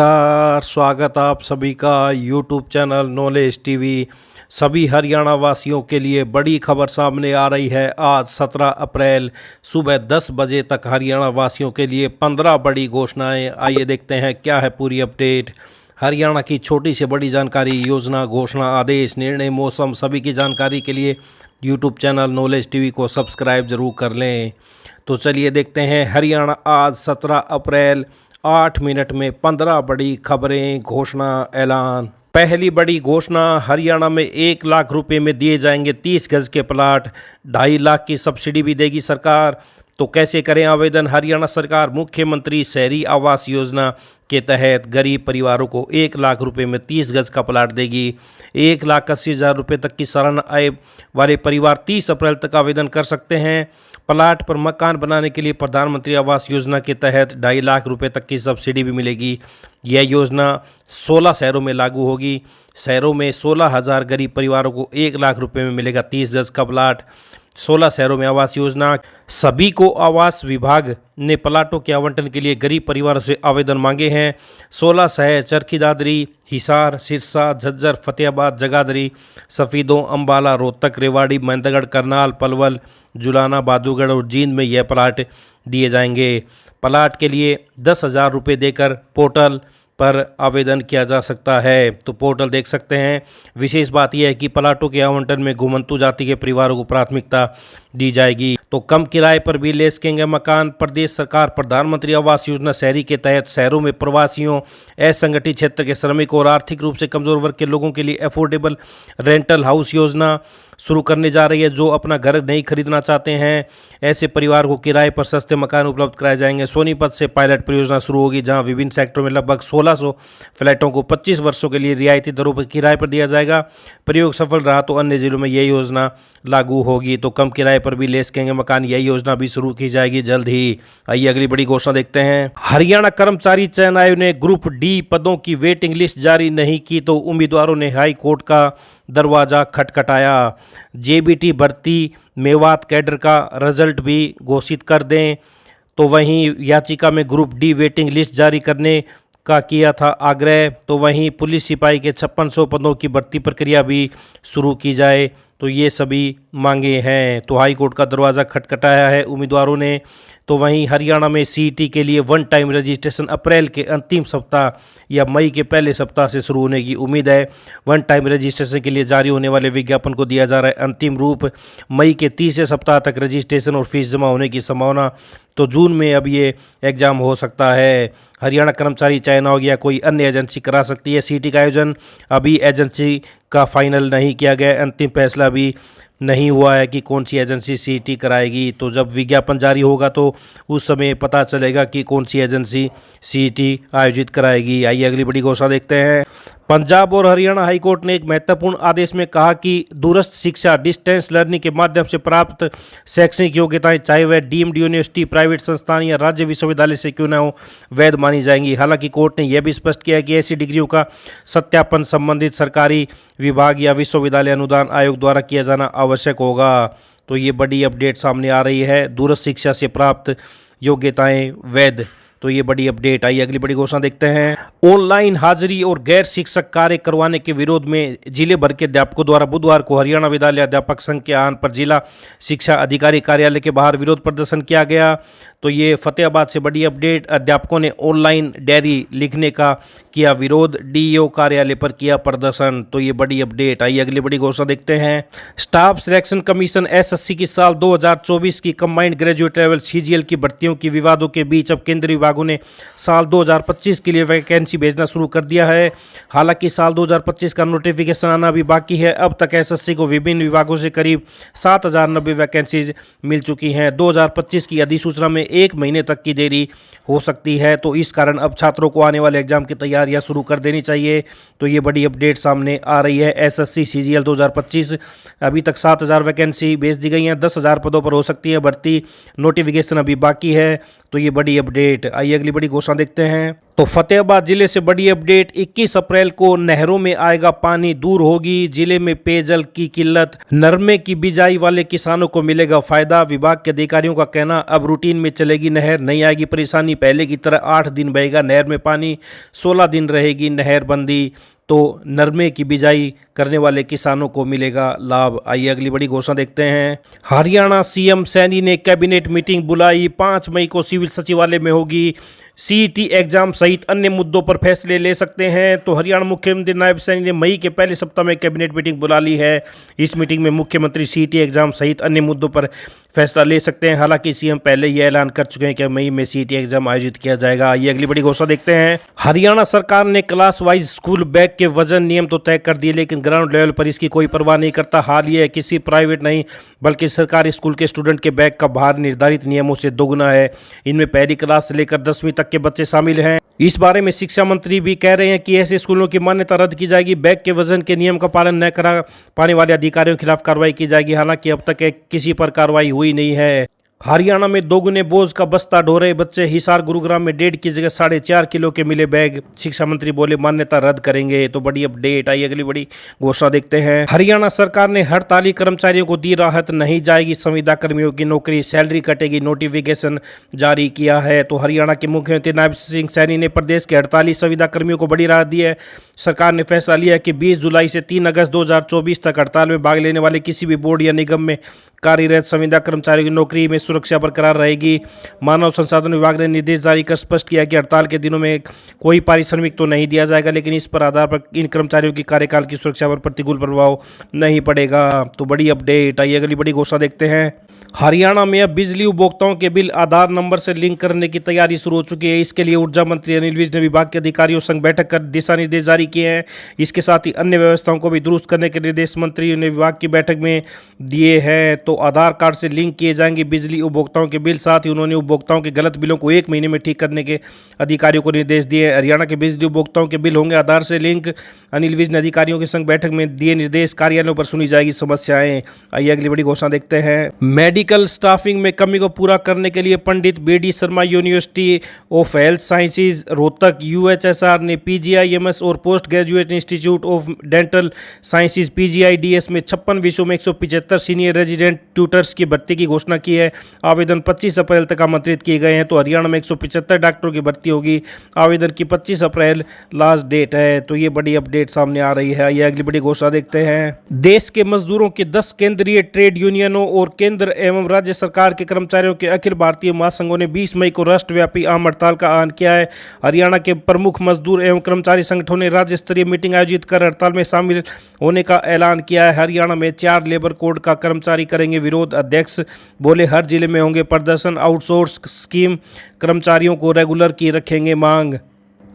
नमस्कार, स्वागत आप सभी का यूट्यूब चैनल नॉलेज टीवी। सभी हरियाणा वासियों के लिए बड़ी खबर सामने आ रही है। आज 17 अप्रैल सुबह 10 बजे तक हरियाणा वासियों के लिए 15 बड़ी घोषणाएं। आइए देखते हैं क्या है पूरी अपडेट। हरियाणा की छोटी से बड़ी जानकारी, योजना, घोषणा, आदेश, निर्णय, मौसम, सभी की जानकारी के लिए यूट्यूब चैनल नॉलेज टीवी को सब्सक्राइब जरूर कर लें। तो चलिए देखते हैं हरियाणा आज 17 अप्रैल 8 मिनट में 15 बड़ी खबरें, घोषणा, ऐलान। पहली बड़ी घोषणा, हरियाणा में 1 लाख रुपए में दिए जाएंगे 30 गज के प्लाट। 2.5 लाख की सब्सिडी भी देगी सरकार। तो कैसे करें आवेदन? हरियाणा सरकार मुख्यमंत्री शहरी आवास योजना के तहत गरीब परिवारों को 1 लाख रुपए में 30 गज का प्लाट देगी। 1,80,000 रुपये तक की सालाना आय वाले परिवार 30 अप्रैल तक आवेदन कर सकते हैं। प्लाट पर मकान बनाने के लिए प्रधानमंत्री आवास योजना के तहत 2.5 लाख रुपए तक की सब्सिडी भी मिलेगी। यह योजना 16 शहरों में लागू होगी। शहरों में 16,000 गरीब परिवारों को 1 लाख रुपए में मिलेगा 30 गज का प्लाट। 16 शहरों में आवास योजना। सभी को आवास विभाग ने प्लाटों के आवंटन के लिए गरीब परिवारों से आवेदन मांगे हैं। 16 शहर चरखी दादरी, हिसार, सिरसा, झज्जर, फतेहाबाद, जगाधरी, सफीदों, अंबाला, रोहतक, रेवाड़ी, महेंद्रगढ़, करनाल, पलवल, जुलाना, बहादुरगढ़ और जींद में यह प्लाट दिए जाएंगे। प्लाट के लिए 10,000 रुपये देकर पोर्टल पर आवेदन किया जा सकता है। तो पोर्टल देख सकते हैं। विशेष बात यह है कि प्लाटों के आवंटन में घुमंतु जाति के परिवारों को प्राथमिकता दी जाएगी। तो कम किराए पर भी ले सकेंगे मकान। प्रदेश सरकार प्रधानमंत्री आवास योजना शहरी के तहत शहरों में प्रवासियों, असंगठित क्षेत्र के श्रमिकों और आर्थिक रूप से कमजोर वर्ग के लोगों के लिए अफोर्डेबल रेंटल हाउस योजना शुरू करने जा रही है। जो अपना घर नहीं खरीदना चाहते हैं, ऐसे परिवार को किराए पर सस्ते मकान उपलब्ध कराए जाएंगे। सोनीपत से पायलट परियोजना शुरू होगी, जहां विभिन्न सेक्टरों में लगभग 1600 फ्लैटों को 25 वर्षों के लिए रियायती दरों पर किराए पर दिया जाएगा। प्रयोग सफल रहा तो अन्य जिलों में यह योजना लागू होगी। तो कम किराए पर भी ले सकेंगे मकान, यही योजना भी शुरू की जाएगी जल्द ही। आइए अगली बड़ी घोषणा देखते हैं। हरियाणा कर्मचारी चयन आयोग ने ग्रुप डी पदों की वेटिंग लिस्ट जारी नहीं की तो उम्मीदवारों ने हाई कोर्ट का दरवाजा खटखटाया। जेबीटी भर्ती मेवात कैडर का रिजल्ट भी घोषित कर दें। तो वहीं याचिका में ग्रुप डी वेटिंग लिस्ट जारी करने का किया था आग्रह। तो वहीं पुलिस सिपाही के 5600 पदों की भर्ती प्रक्रिया भी शुरू की जाए। तो ये सभी मांगे हैं। तो हाई कोर्ट का दरवाज़ा खटखटाया है उम्मीदवारों ने। तो वहीं हरियाणा में सीईटी के लिए वन टाइम रजिस्ट्रेशन अप्रैल के अंतिम सप्ताह या मई के पहले सप्ताह से शुरू होने की उम्मीद है। वन टाइम रजिस्ट्रेशन के लिए जारी होने वाले विज्ञापन को दिया जा रहा है अंतिम रूप। मई के 30 सप्ताह तक रजिस्ट्रेशन और फीस जमा होने की संभावना। तो जून में अब ये एग्ज़ाम हो सकता है। हरियाणा कर्मचारी चयन आयोग या कोई अन्य एजेंसी करा सकती है सीईटी का आयोजन। अभी एजेंसी का फाइनल नहीं किया गया, अंतिम फैसला भी नहीं हुआ है कि कौन सी एजेंसी सीईटी कराएगी। तो जब विज्ञापन जारी होगा तो उस समय पता चलेगा कि कौन सी एजेंसी सीईटी आयोजित कराएगी। आइए अगली बड़ी घोषणा देखते हैं। पंजाब और हरियाणा हाईकोर्ट ने एक महत्वपूर्ण आदेश में कहा कि दूरस्थ शिक्षा, डिस्टेंस लर्निंग के माध्यम से प्राप्त शैक्षणिक योग्यताएं, चाहे वह डीम्ड यूनिवर्सिटी, प्राइवेट संस्थान या राज्य विश्वविद्यालय से क्यों न हो, वैध मानी जाएंगी। हालांकि कोर्ट ने यह भी स्पष्ट किया कि ऐसी डिग्रियों का सत्यापन संबंधित सरकारी विभाग या विश्वविद्यालय अनुदान आयोग द्वारा किया जाना आवश्यक होगा। तो ये बड़ी अपडेट सामने आ रही है। दूरस्थ शिक्षा से प्राप्त योग्यताएं वैध। तो ये बड़ी अपडेट। आई अगली बड़ी घोषणा देखते हैं। ऑनलाइन हाजिरी और गैर शिक्षक कार्य करवाने के विरोध में जिले भर के अध्यापकों द्वारा बुधवार को हरियाणा विद्यालय अध्यापक संघ के आह्वान पर जिला शिक्षा अधिकारी कार्यालय के बाहर विरोध प्रदर्शन किया गया। तो ये फतेहाबाद से बड़ी अपडेट। अध्यापकों ने ऑनलाइन डायरी लिखने का किया विरोध, डीईओ कार्यालय पर किया प्रदर्शन। तो ये बड़ी अपडेट। आइए अगली बड़ी घोषणा देखते हैं। स्टाफ सिलेक्शन कमीशन एसएससी की साल 2024 की कंबाइंड ग्रेजुएट लेवल सीजीएल की भर्तियों की विवादों के बीच अब केंद्रीय विभागों ने साल 2025 के लिए वैकेंसी भेजना शुरू कर दिया है। हालांकि साल 2025 का नोटिफिकेशन आना भी बाकी है। अब तक एसएससी को विभिन्न विभागों से करीब 7,090 वैकेंसीज मिल चुकी हैं। 2025 की अधिसूचना में 1 महीने तक की देरी हो सकती है। तो इस कारण अब छात्रों को आने वाले एग्जाम की तैयारियां शुरू कर देनी चाहिए। तो ये बड़ी अपडेट सामने आ रही है। एसएससी सीजीएल 2025 अभी तक 7,000 वैकेंसी भेज दी गई हैं। 10,000 पदों पर हो सकती है भर्ती। नोटिफिकेशन अभी बाकी है। तो ये बड़ी अपडेट। आइए अगली बड़ी घोषणा देखते हैं। तो फतेहाबाद जिले से बड़ी अपडेट, 21 अप्रैल को नहरों में आएगा पानी, दूर होगी जिले में पेयजल की किल्लत, नरमे की बिजाई वाले किसानों को मिलेगा फायदा। विभाग के अधिकारियों का कहना, अब रूटीन में चलेगी नहर, नहीं आएगी परेशानी, पहले की तरह 8 दिन बहेगा नहर में पानी, 16 दिन रहेगी नहर बंदी, तो नरमे की बिजाई करने वाले किसानों को मिलेगा लाभ। आइए अगली बड़ी घोषणा देखते हैं। हरियाणा सीएम सैनी ने कैबिनेट मीटिंग बुलाई, 5 मई को सिविल सचिवालय में होगी, सीईटी एग्जाम सहित अन्य मुद्दों पर फैसले ले सकते हैं। तो हरियाणा मुख्यमंत्री नायब सैनी ने मई के पहले सप्ताह में कैबिनेट मीटिंग बुला ली है। इस मीटिंग में मुख्यमंत्री सीईटी एग्जाम सहित अन्य मुद्दों पर फैसला ले सकते हैं। हालांकि सीएम पहले ही ऐलान कर चुके हैं कि मई में सीईटी एग्जाम आयोजित किया जाएगा। ये अगली बड़ी घोषणा देखते हैं। हरियाणा सरकार ने क्लास वाइज स्कूल बैग के वजन नियम तो तय कर दिए, लेकिन ग्राउंड लेवल पर इसकी कोई परवाह नहीं करता। हाल ये किसी प्राइवेट नहीं बल्कि सरकारी स्कूल के स्टूडेंट के बैग का भार निर्धारित नियमों से दोगुना है। इनमें पहली क्लास से लेकर 10वीं तक के बच्चे शामिल हैं। इस बारे में शिक्षा मंत्री भी कह रहे हैं कि ऐसे स्कूलों की मान्यता रद्द की जाएगी। बैग के वजन के नियम का पालन न करा पाने वाले अधिकारियों के खिलाफ कार्रवाई की जाएगी। हालांकि अब तक किसी पर कार्रवाई हुई नहीं है। हरियाणा में दोगुने बोझ का बस्ता ढो रहे बच्चे, हिसार गुरुग्राम में 1.5 की जगह 4.5 किलो के मिले बैग, शिक्षा मंत्री बोले मान्यता रद्द करेंगे। तो बड़ी अपडेट आई, अगली बड़ी घोषणा देखते हैं। हरियाणा सरकार ने हड़ताली कर्मचारियों को दी राहत, नहीं जाएगी संविदा कर्मियों की नौकरी, सैलरी कटेगी, नोटिफिकेशन जारी किया है। तो हरियाणा के मुख्यमंत्री नायब सिंह सैनी ने प्रदेश के हड़ताली संविदा कर्मियों को बड़ी राहत दी है। सरकार ने फैसला लिया कि 20 जुलाई से 3 अगस्त 2024 तक हड़ताल में भाग लेने वाले किसी भी बोर्ड या निगम में कार्यरत संविदा कर्मचारियों की नौकरी में सुरक्षा बरकरार रहेगी। मानव संसाधन विभाग ने निर्देश जारी कर स्पष्ट किया कि हड़ताल के दिनों में कोई पारिश्रमिक तो नहीं दिया जाएगा, लेकिन इस पर आधार पर इन कर्मचारियों की कार्यकाल की सुरक्षा पर प्रतिकूल प्रभाव नहीं पड़ेगा। तो बड़ी अपडेट। आइए अगली बड़ी घोषणा देखते हैं। हरियाणा में अब बिजली उपभोक्ताओं के बिल आधार नंबर से लिंक करने की तैयारी शुरू हो चुकी है। इसके लिए ऊर्जा मंत्री अनिल विज ने विभाग के अधिकारियों संग बैठक कर दिशा निर्देश जारी किए हैं। इसके साथ ही अन्य व्यवस्थाओं को भी दुरुस्त करने के निर्देश मंत्री ने विभाग की बैठक में दिए हैं। तो आधार कार्ड से लिंक किए जाएंगे बिजली उपभोक्ताओं के बिल। साथ ही उन्होंने उपभोक्ताओं के गलत बिलों को 1 महीने में ठीक करने के अधिकारियों को निर्देश दिए। हरियाणा के बिजली उपभोक्ताओं के बिल होंगे आधार से लिंक। अनिल विज ने अधिकारियों के संग बैठक में दिए निर्देश, कार्यालयों पर सुनी जाएगी समस्याएं। आइए अगली बड़ी घोषणा देखते हैं। मेडिकल स्टाफिंग में कमी को पूरा करने के लिए Pandit BD Sharma University of Health Sciences Rohtak UHSR ने पीजीआईएमएस और Post Graduate Institute of Dental Sciences PGIDS में 56 विषयों में 175 सीनियर रेजिडेंट ट्यूटर्स की भर्ती की घोषणा की है। आवेदन 25 अप्रैल तक आमंत्रित किए गए हैं। तो हरियाणा में 175 डॉक्टरों की भर्ती होगी। आवेदन की 25 अप्रैल लास्ट डेट है। तो ये बड़ी अपडेट सामने आ रही है। ये अगली बड़ी घोषणा देखते हैं। देश के मजदूरों के 10 केंद्रीय ट्रेड यूनियनों और केंद्र एवं राज्य सरकार के कर्मचारियों के अखिल भारतीय महासंघों ने 20 मई को राष्ट्रव्यापी आम हड़ताल का ऐलान किया है। हरियाणा के प्रमुख मजदूर एवं कर्मचारी संगठनों ने राज्य स्तरीय मीटिंग आयोजित कर हड़ताल में शामिल होने का ऐलान किया है। हरियाणा में 4 लेबर कोड का कर्मचारी करेंगे विरोध। अध्यक्ष बोले हर जिले में होंगे प्रदर्शन, आउटसोर्स स्कीम कर्मचारियों को रेगुलर की रखेंगे मांग।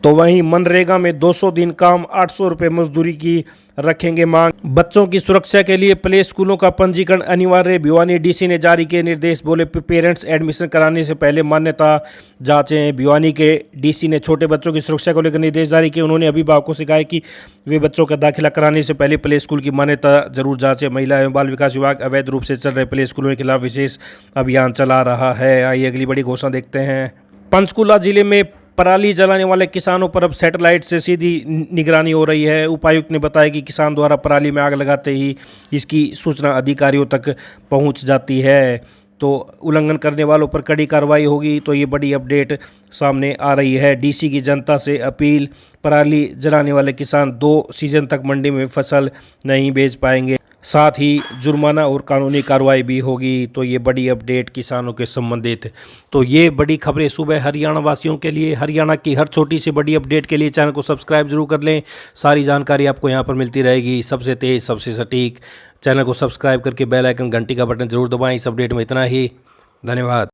तो वहीं मनरेगा में 200 दिन काम 800 रुपये मजदूरी की रखेंगे मांग। बच्चों की सुरक्षा के लिए प्ले स्कूलों का पंजीकरण अनिवार्य, भिवानी डीसी ने जारी किए निर्देश। बोले पेरेंट्स एडमिशन कराने से पहले मान्यता जांचें। भिवानी के डीसी ने छोटे बच्चों की सुरक्षा को लेकर निर्देश जारी किए। उन्होंने अभिभावकों से कहा कि वे बच्चों का दाखिला कराने से पहले प्ले स्कूल की मान्यता जरूर जांचें। महिला एवं बाल विकास विभाग अवैध रूप से चल रहे प्ले स्कूलों के खिलाफ विशेष अभियान चला रहा है। आइए अगली बड़ी घोषणा देखते हैं। पंचकुला जिले में पराली जलाने वाले किसानों पर अब सैटेलाइट से सीधी निगरानी हो रही है। उपायुक्त ने बताया कि किसान द्वारा पराली में आग लगाते ही इसकी सूचना अधिकारियों तक पहुंच जाती है। तो उल्लंघन करने वालों पर कड़ी कार्रवाई होगी। तो ये बड़ी अपडेट सामने आ रही है। डीसी की जनता से अपील, पराली जलाने वाले किसान 2 सीजन तक मंडी में फसल नहीं बेच पाएंगे। साथ ही जुर्माना और कानूनी कार्रवाई भी होगी। तो ये बड़ी अपडेट किसानों के संबंधित। तो ये बड़ी खबरें सुबह हरियाणा वासियों के लिए। हरियाणा की हर छोटी सी बड़ी अपडेट के लिए चैनल को सब्सक्राइब जरूर कर लें। सारी जानकारी आपको यहाँ पर मिलती रहेगी, सबसे तेज़ सबसे सटीक। चैनल को सब्सक्राइब करके बेल आइकन घंटी का बटन जरूर दबाएं। इस अपडेट में इतना ही। धन्यवाद।